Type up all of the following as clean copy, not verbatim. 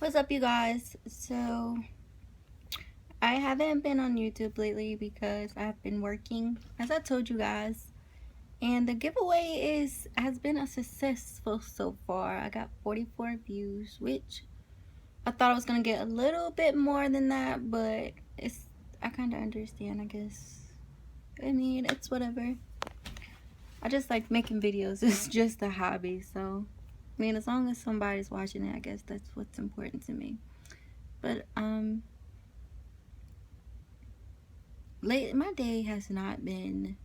What's up, you guys? So, I haven't been on YouTube lately because I've been working, as I told you guys. And the giveaway has been a successful so far. I got 44 views, which I thought I was gonna get a little bit more than that, but I kind of understand, I guess. I mean, it's whatever. I just like making videos. It's just a hobby, so I mean, as long as somebody's watching it, I guess that's what's important to me. But my day has not been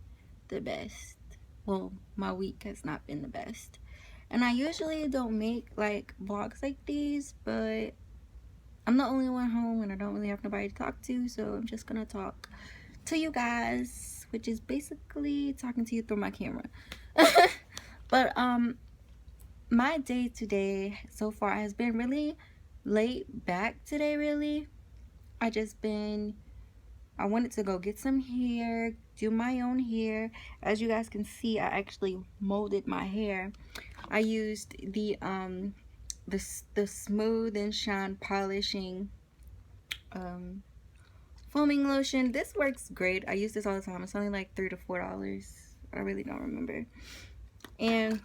the best. Well, my week has not been the best. And I usually don't make like vlogs like these, but I'm the only one home and I don't really have nobody to talk to, so I'm just gonna talk to you guys, which is basically talking to you through my camera. But my day today so far has been really laid back today, really. I wanted to go get some hair, do my own hair. As you guys can see, I actually molded my hair. I used the Smooth and Shine polishing foaming lotion. This works great. I use this all the time. It's only like $3 to $4. I really don't remember. And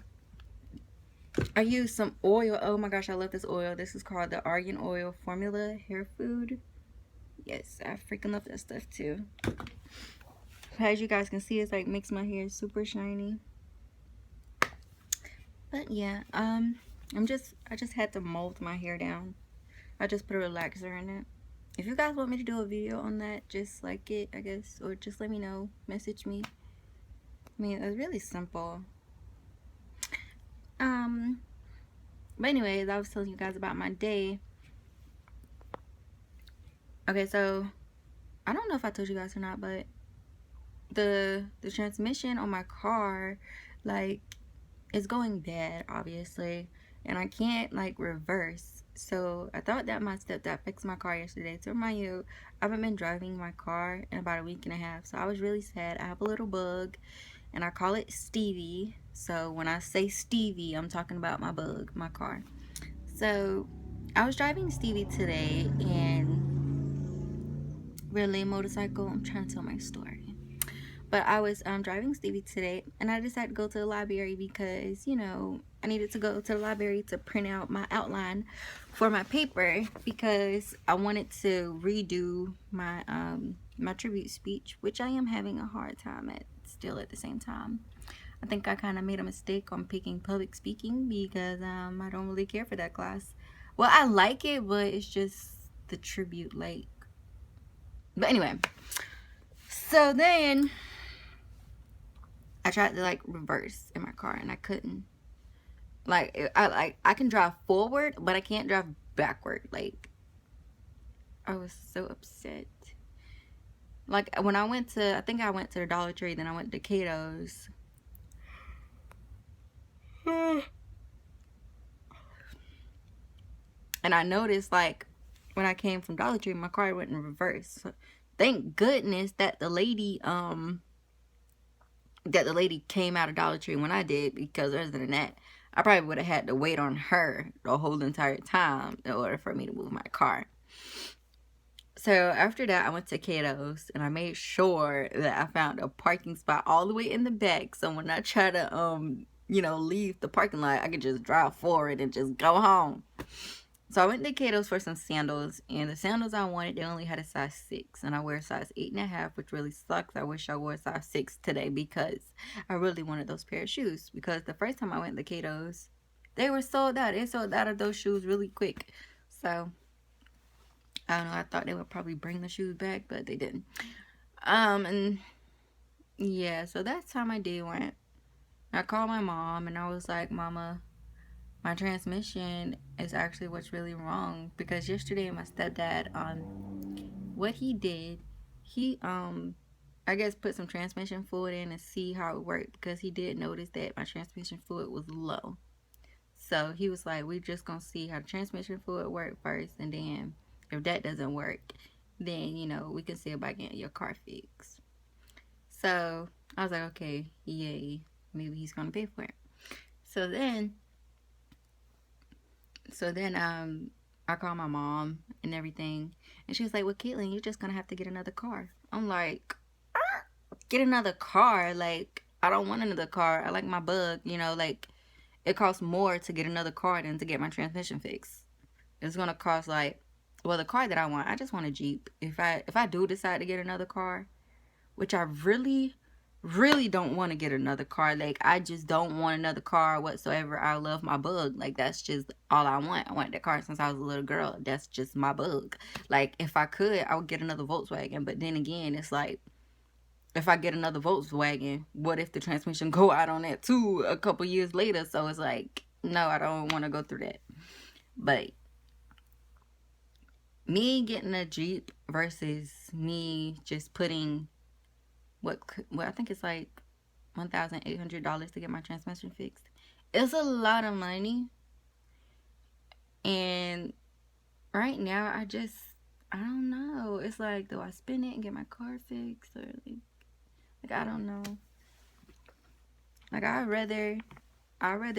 I used some oil. Oh my gosh, I love this oil. This is called the Argan Oil Formula Hair Food. Yes, I freaking love that stuff too. As you guys can see, it's like makes my hair super shiny. But yeah, I just had to mold my hair down. I just put a relaxer in it. If you guys want me to do a video on that, just like it, I guess, or just let me know, message me. I mean, it's really simple. But anyways, I was telling you guys about my day. Okay, so I don't know if I told you guys or not, but the transmission on my car, like, it's going bad, obviously, and I can't like reverse. So I thought that my stepdad fixed my car yesterday. To remind you, I haven't been driving my car in about a week and a half, so I was really sad. I have a little bug and I call it Stevie. So when I say Stevie, I'm talking about my bug, my car. So I was driving Stevie today, and really motorcycle, I'm trying to tell my story. But I was driving Stevie today, and I decided to go to the library because, you know, I needed to go to the library to print out my outline for my paper because I wanted to redo my my tribute speech, which I am having a hard time at still at the same time. I think I kind of made a mistake on picking public speaking because I don't really care for that class. Well, I like it, but it's just the tribute, like. But anyway, so then I tried to like reverse in my car and I couldn't. Like I can drive forward, but I can't drive backward. Like, I was so upset. Like when I went to, I think I went to the Dollar Tree, then I went to Cato's. And I noticed, like, when I came from Dollar Tree, my car went in reverse. So, thank goodness that the lady came out of Dollar Tree when I did, because other than that, I probably would have had to wait on her the whole entire time in order for me to move my car. So after that, I went to Cato's and I made sure that I found a parking spot all the way in the back, so when I try to you know, leave the parking lot, I could just drive forward and just go home. So I went to Cato's for some sandals, and the sandals I wanted, they only had a size 6, and I wear a size 8.5, which really sucks. I wish I wore a size 6 today because I really wanted those pair of shoes, because the first time I went to Cato's, they were sold out. They sold out of those shoes really quick. So I don't know, I thought they would probably bring the shoes back, but they didn't. And yeah, so that's how my day went. I called my mom and I was like, Mama, my transmission is actually what's really wrong, because yesterday my stepdad, what he did, he I guess put some transmission fluid in and see how it worked, because he did notice that my transmission fluid was low. So he was like, we're just gonna see how the transmission fluid work first, and then if that doesn't work, then, you know, we can see about getting your car fixed. So I was like, okay, yay, maybe he's gonna pay for it. So then I called my mom and everything, and she was like, well, Caitlin, you're just gonna have to get another car. I'm like, get another car? Like, I don't want another car. I like my Bug, you know, like, it costs more to get another car than to get my transmission fixed. It's gonna cost like, well, the car that I want, I just want a Jeep. If I do decide to get another car, which I really don't want to get another car. Like, I just don't want another car whatsoever. I love my Bug. Like, that's just all I want. I want that car since I was a little girl. That's just my Bug. Like, if I could, I would get another Volkswagen. But then again, it's like, if I get another Volkswagen, what if the transmission go out on that too a couple years later? So it's like, no, I don't want to go through that. But me getting a Jeep versus me just putting what I think it's like $1,800 to get my transmission fixed. It's a lot of money, and right now I don't know. It's like, do I spend it and get my car fixed, or like I don't know. Like, I'd rather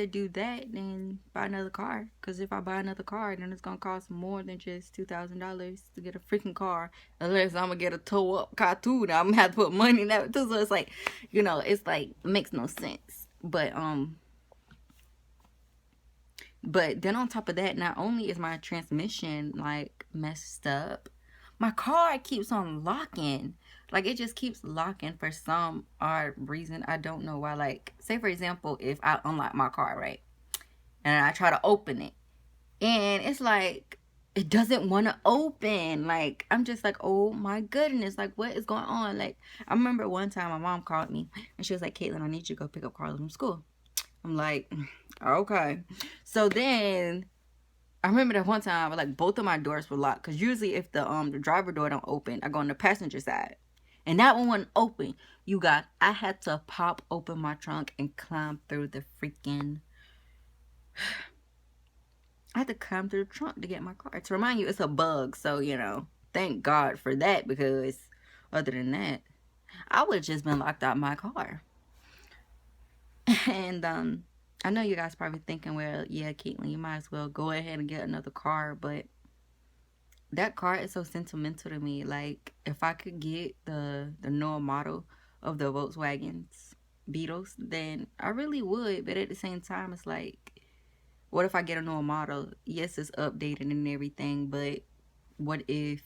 do that than buy another car. Because if I buy another car, then it's going to cost more than just $2,000 to get a freaking car. Unless I'm going to get a tow-up car too. Now I'm going to have to put money in that too. So it's like, you know, it's like, it makes no sense. But then on top of that, not only is my transmission, like, messed up, my car keeps on locking. Like, it just keeps locking for some odd reason. I don't know why. Like, say for example, if I unlock my car, right, and I try to open it, and it's like, it doesn't want to open. Like, I'm just like, oh my goodness, like, what is going on? Like, I remember one time my mom called me, and she was like, Caitlin, I need you to go pick up Carla from school. I'm like, okay. So then I remember that one time, like, both of my doors were locked. Because usually if the driver door don't open, I go on the passenger side. And that one wasn't open. You guys, I had to pop open my trunk and climb through the freaking... I had to climb through the trunk to get my car. To remind you, it's a Bug. So, you know, thank God for that. Because other than that, I would have just been locked out my car. And, I know you guys probably thinking, well, yeah, Caitlin, you might as well go ahead and get another car. But that car is so sentimental to me. Like, if I could get the newer model of the Volkswagens Beetles, then I really would. But at the same time, it's like, what if I get a newer model? Yes, it's updated and everything, but what if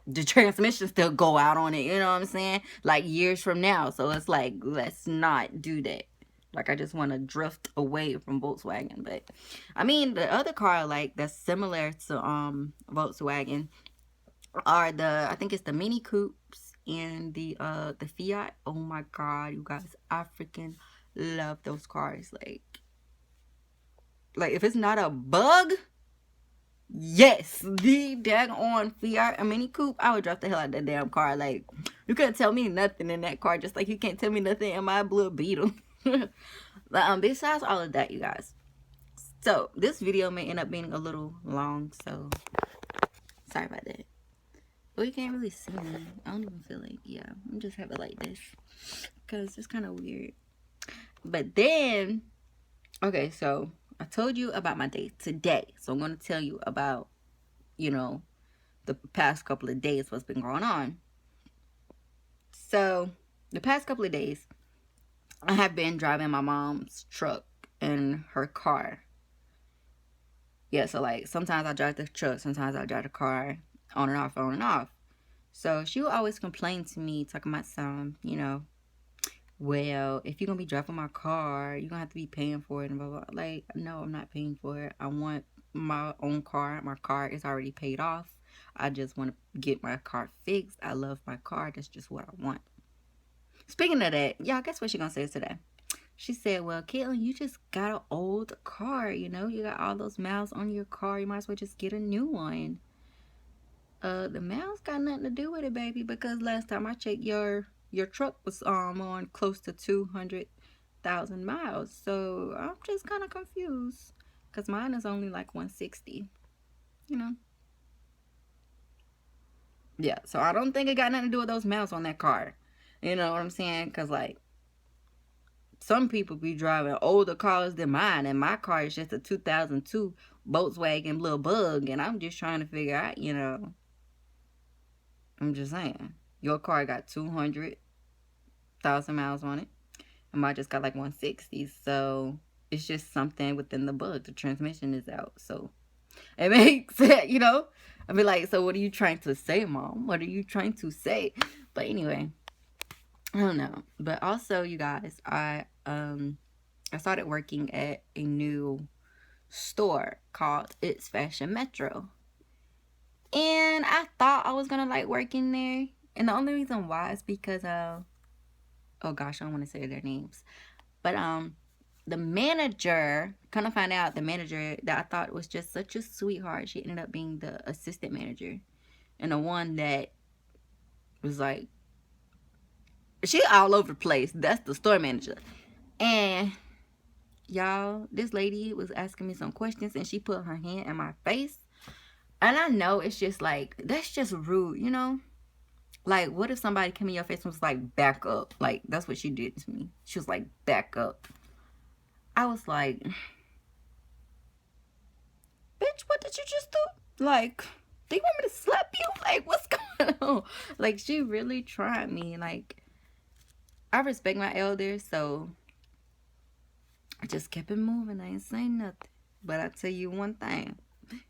the transmission still go out on it? You know what I'm saying? Like, years from now. So it's like, let's not do that. Like, I just want to drift away from Volkswagen. But I mean, the other car, like, that's similar to Volkswagen are I think it's the Mini Coupes and the Fiat. Oh my God, you guys, I freaking love those cars. Like if it's not a Bug, yes, the daggone Fiat or Mini Coupe, I would drive the hell out of that damn car. Like, you can't tell me nothing in that car, just like you can't tell me nothing in my blue Beetle. But besides all of that, you guys, so this video may end up being a little long, so sorry about that. But you can't really see me. I don't even feel like, yeah, I'm just have it like this because it's kind of weird. But then, okay, so I told you about my day today, so I'm going to tell you about, you know, the past couple of days, what's been going on. So the past couple of days, I have been driving my mom's truck and her car. Yeah, so like sometimes I drive the truck, sometimes I drive the car, on and off, on and off. So she would always complain to me, talking about some, you know, well, if you're going to be driving my car, you're going to have to be paying for it and blah, blah. Like, no, I'm not paying for it. I want my own car. My car is already paid off. I just want to get my car fixed. I love my car. That's just what I want. Speaking of that, y'all, guess what she's going to say today? She said, well, Caitlin, you just got an old car, you know? You got all those miles on your car. You might as well just get a new one. The miles got nothing to do with it, baby, because last time I checked, your truck was on close to 200,000 miles. So I'm just kind of confused because mine is only like 160, you know? Yeah, so I don't think it got nothing to do with those miles on that car. You know what I'm saying? Because, like, some people be driving older cars than mine, and my car is just a 2002 Volkswagen little bug, and I'm just trying to figure out, you know, I'm just saying, your car got 200,000 miles on it, and mine just got like 160. So it's just something within the bug. The transmission is out, so it makes it, you know. I be like, so what are you trying to say, Mom? What are you trying to say? But anyway, I don't know. But also, you guys, I started working at a new store called It's Fashion Metro. And I thought I was gonna like working there. And the only reason why is because oh gosh, I don't want to say their names. But the manager, kind of find out the manager that I thought was just such a sweetheart, she ended up being the assistant manager. And the one that was like, she all over the place. That's the store manager. And y'all, this lady was asking me some questions, and she put her hand in my face. And I know it's just like, that's just rude, you know? Like, what if somebody came in your face and was like, back up? Like, that's what she did to me. She was like, back up. I was like, bitch, what did you just do? Like, do you want me to slap you? Like, what's going on? Like, she really tried me. Like, I respect my elders, so I just kept it moving. I ain't saying nothing. But I tell you one thing.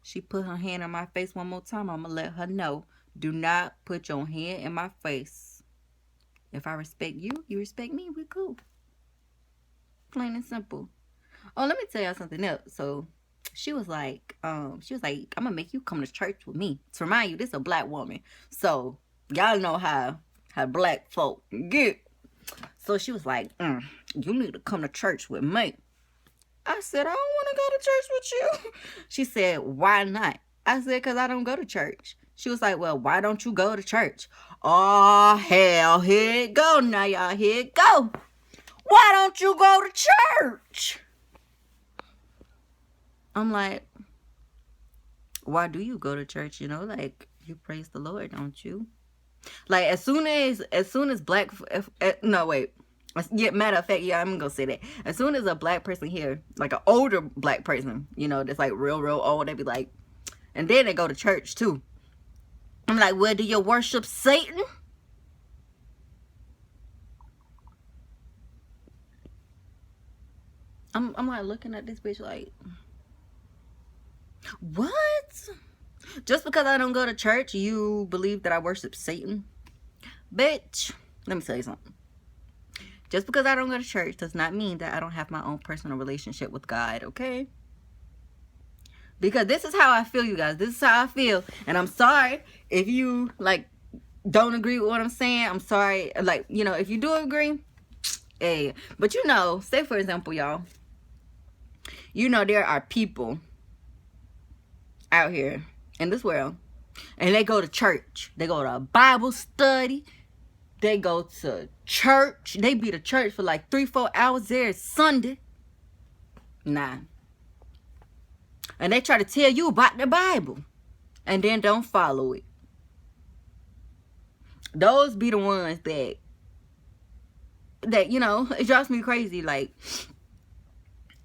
She put her hand on my face one more time. I'm going to let her know. Do not put your hand in my face. If I respect you, you respect me. We're cool. Plain and simple. Oh, let me tell y'all something else. So, she was like, I'm going to make you come to church with me. To remind you, this is a black woman. So, y'all know how black folk get. So, she was like, you need to come to church with me. I said, I don't want to go to church with you. She said, why not? I said, because I don't go to church. She was like, well, why don't you go to church? Oh, hell, here it go. Now, y'all, here it go. Why don't you go to church? I'm like, why do you go to church? You know, like, you praise the Lord, don't you? Like, as soon as black, no, wait. Yeah, matter of fact, yeah, I'm gonna say that. As soon as a black person here, like an older black person, you know, that's like real old, they be like, and then they go to church too. I'm like, well, do you worship Satan? I'm like looking at this bitch like, what? Just because I don't go to church, you believe that I worship Satan? Bitch, let me tell you something. Just because I don't go to church does not mean that I don't have my own personal relationship with God, okay? Because this is how I feel, you guys. This is how I feel. And I'm sorry if you, like, don't agree with what I'm saying. I'm sorry. Like, you know, if you do agree, hey. But, you know, say, for example, y'all, you know, there are people out here in this world, and they go to church. They go to a Bible study. They go to church. They be to church for like 3-4 hours there Sunday. Nah. And they try to tell you about the Bible. And then don't follow it. Those be the ones that, you know, it drives me crazy. Like,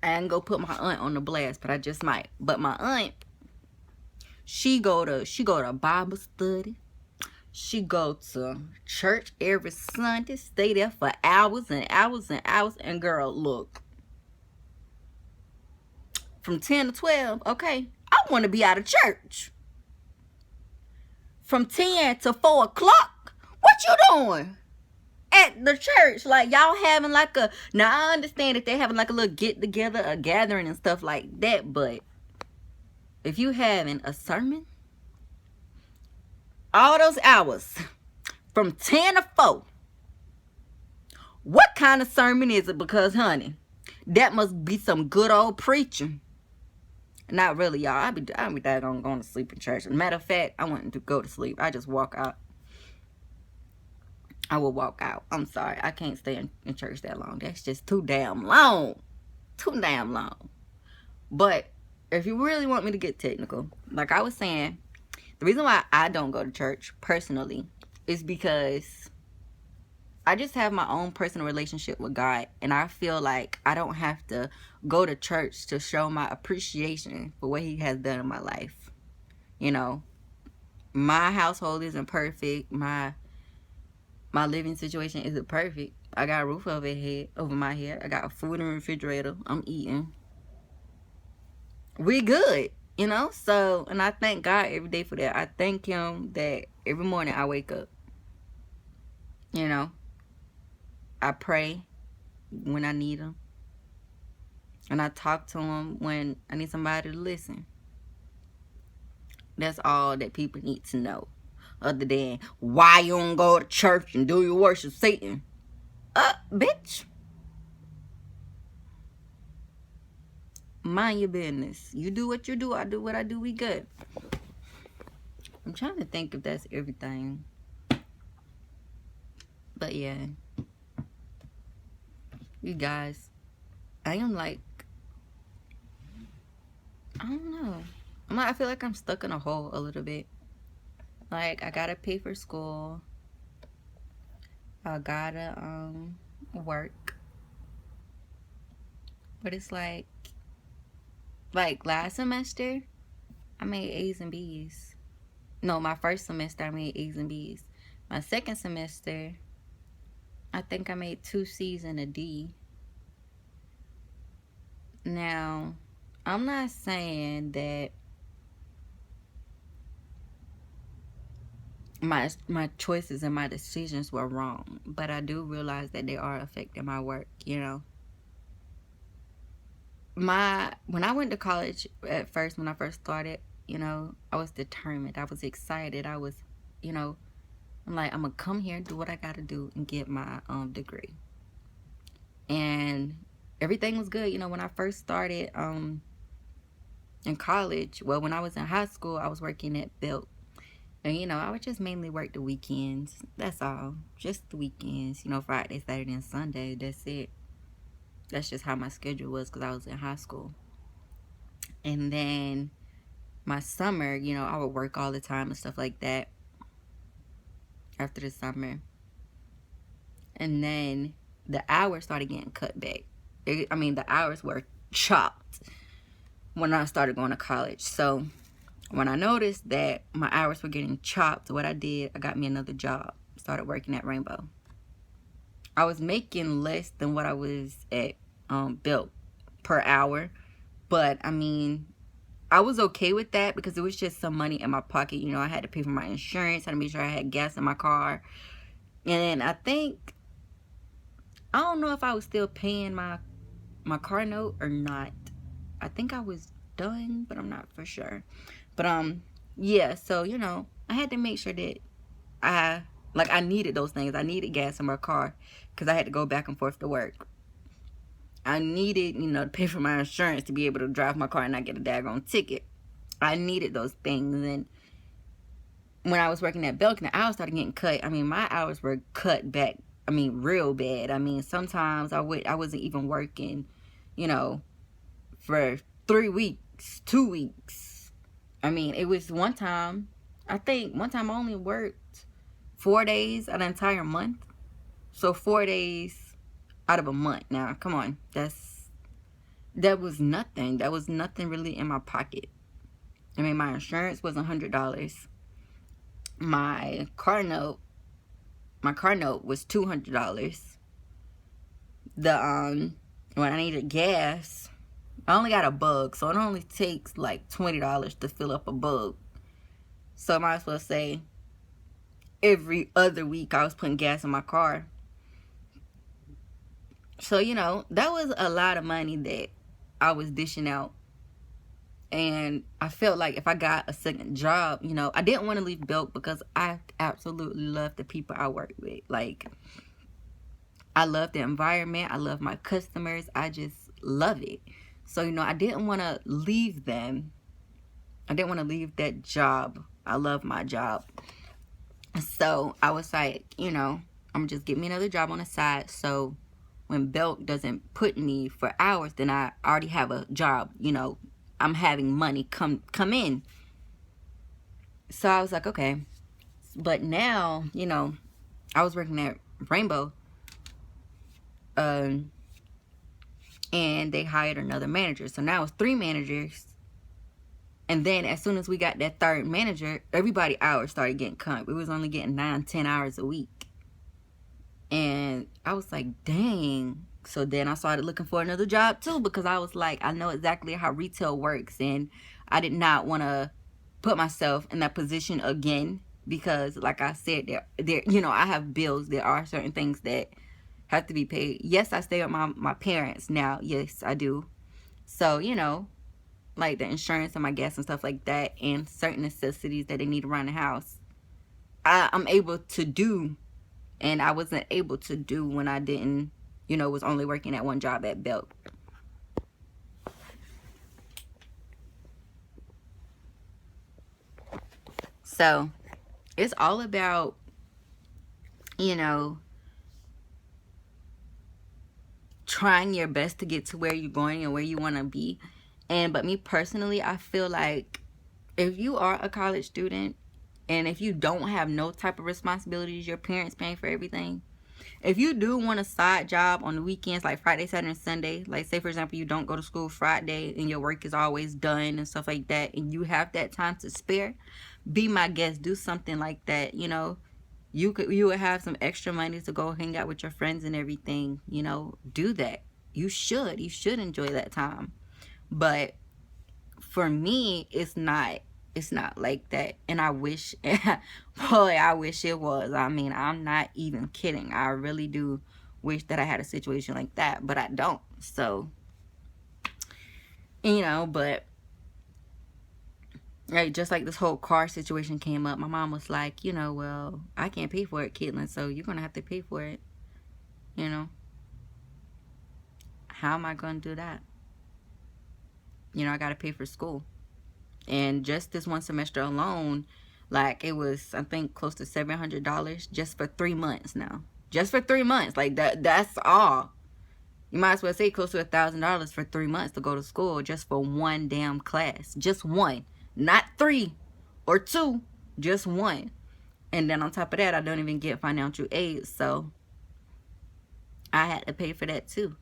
I ain't go put my aunt on the blast, but I just might. But my aunt, she go to Bible study. She go to church every Sunday, stay there for hours and hours and hours. And girl, look, from 10 to 12, okay, I want to be out of church. From 10 to 4 o'clock, what you doing at the church? Like, y'all having like a, now I understand that they having like a little get together, a gathering and stuff like that. But if you having a sermon, all those hours from 10 to 4, what kind of sermon is it? Because, honey, that must be some good old preaching. Not really, y'all. I'll be daggone going to sleep in church. Matter of fact, I want to go to sleep. I just walk out. I will walk out. I'm sorry. I can't stay in church that long. That's just too damn long. Too damn long. But if you really want me to get technical, like I was saying, the reason why I don't go to church personally is because I just have my own personal relationship with God, and I feel like I don't have to go to church to show my appreciation for what He has done in my life. You know, my household isn't perfect. My living situation isn't perfect. I got a roof over my head. I got food in the refrigerator. I'm eating. We good, you know? So, and I thank God every day for that. I thank Him that every morning I wake up. You know, I pray when I need Him. And I talk to Him when I need somebody to listen. That's all that people need to know. Other than, why you don't go to church and do your worship Satan? Bitch. Mind your business. You do what you do, I do what I do, we good. I'm trying to think if that's everything. But yeah. You guys, I am like, I don't know. I feel like I'm stuck in a hole a little bit. Like, I gotta pay for school. I gotta work. But it's like last semester, I made A's and B's. No, my first semester I made A's and B's. My second semester, I think I made 2 C's and a D. Now, I'm not saying that my choices and my decisions were wrong, but I do realize that they are affecting my work, you know. When I went to college at first, when I first started, you know, I was determined. I was excited. I was, you know, I'm like, I'm gonna come here, do what I gotta do, and get my degree. And everything was good, you know. When I first started in college, well, when I was in high school, I was working at Belk. And, you know, I would just mainly work the weekends. That's all. Just the weekends. You know, Friday, Saturday, and Sunday. That's it. That's just how my schedule was because I was in high school. And then my summer, you know, I would work all the time and stuff like that after the summer. And then the hours started getting cut back. The hours were chopped when I started going to college. So when I noticed that my hours were getting chopped, what I did, I got me another job. Started working at Rainbow. I was making less than what I was at Belk per hour. But, I mean, I was okay with that because it was just some money in my pocket. You know, I had to pay for my insurance. I had to make sure I had gas in my car. And I don't know if I was still paying my car note or not. I think I was done, but I'm not for sure. But, yeah, so, you know, I had to make sure that I needed those things. I needed gas in my car because I had to go back and forth to work. I needed, you know, to pay for my insurance to be able to drive my car and not get a daggone ticket. I needed those things. And when I was working at Belk and the hours started getting cut, I mean, my hours were cut back, I mean, real bad. I mean, sometimes I wasn't even working, you know, for 3 weeks, 2 weeks. I mean, it was one time I only worked 4 days an entire month. So 4 days out of a month. Now, come on. That was nothing. That was nothing really in my pocket. I mean, my insurance was $100. My car note was $200. When I needed gas, I only got a bug, so it only takes like $20 to fill up a bug. So I might as well say every other week I was putting gas in my car. So, you know, that was a lot of money that I was dishing out. And I felt like if I got a second job, you know, I didn't want to leave Belk because I absolutely love the people I work with. Like, I love the environment. I love my customers. I just love it. So, you know, I didn't want to leave them. I didn't want to leave that job. I love my job. So I was like, you know, I'm going to just get me another job on the side. So when Belk doesn't put me for hours, then I already have a job. You know, I'm having money come in. So I was like, okay. But now, you know, I was working at Rainbow. And they hired another manager. So now it's 3 managers. And then as soon as we got that 3rd manager, everybody hours started getting cut. We was only getting 9-10 hours a week. And I was like, dang. So then I started looking for another job too, because I was like, I know exactly how retail works, and I did not want to put myself in that position again, because like I said, there you know, I have bills. There are certain things that have to be paid. Yes, I stay with my parents now. Yes, I do. So, you know, like the insurance and my gas and stuff like that, and certain necessities that they need around the house, I'm able to do, and I wasn't able to do when I didn't, you know, was only working at one job at Belk. So it's all about, you know, trying your best to get to where you're going and where you want to be. And but me personally, I feel like if you are a college student and if you don't have no type of responsibilities, your parents paying for everything, if you do want a side job on the weekends, like Friday, Saturday, and Sunday, like say for example you don't go to school Friday and your work is always done and stuff like that, and you have that time to spare, be my guest. Do something like that. You know, you would have some extra money to go hang out with your friends and everything. You know, do that. You should enjoy that time. But for me, it's not like that, and I wish boy, I wish it was. I mean, I'm not even kidding. I really do wish that I had a situation like that, but I don't. So, you know, but right, just like this whole car situation came up, my mom was like, you know, well, I can't pay for it, Caitlin, so you're gonna have to pay for it. You know, how am I gonna do that? You know, I gotta pay for school. And just this one semester alone, like it was, I think, close to $700 just for 3 months now. Just for 3 months. Like that's all. You might as well say close to $1,000 for 3 months to go to school just for one damn class. Just one. Not 3 or 2. Just one. And then on top of that, I don't even get financial aid. So I had to pay for that too.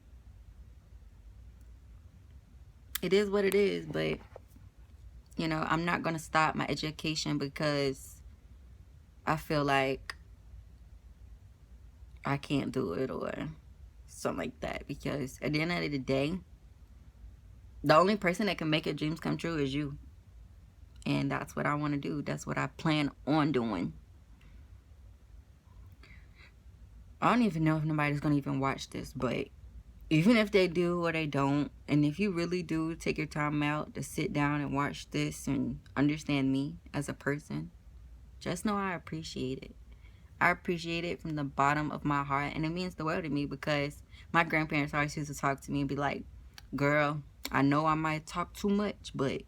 It is what it is, but you know, I'm not going to stop my education because I feel like I can't do it or something like that. Because at the end of the day, the only person that can make your dreams come true is you. And that's what I want to do. That's what I plan on doing. I don't even know if nobody's going to even watch this, but even if they do or they don't, and if you really do take your time out to sit down and watch this and understand me as a person, just know I appreciate it. I appreciate it from the bottom of my heart, and it means the world to me because my grandparents always used to talk to me and be like, girl, I know I might talk too much, but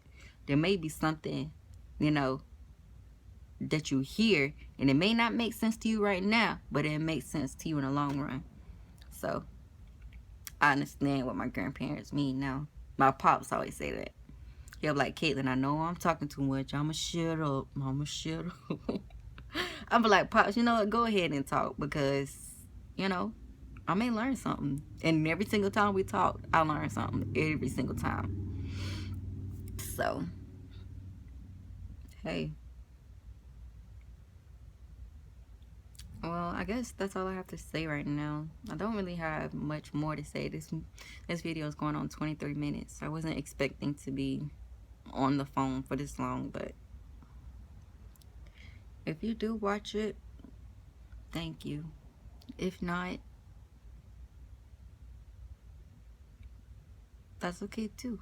there may be something, you know, that you hear, and it may not make sense to you right now, but it makes sense to you in the long run. So I understand what my grandparents mean now. My pops always say that. He'll be like, Caitlin, I know I'm talking too much. I'ma shut up. I'ma shut up. I'm like, Pops, you know what? Go ahead and talk because, you know, I may learn something. And every single time we talk, I learn something. Every single time. So, hey. Well, I guess that's all I have to say right now. I don't really have much more to say. This video is going on 23 minutes. I wasn't expecting to be on the phone for this long, but if you do watch it, thank you. If not, that's okay too.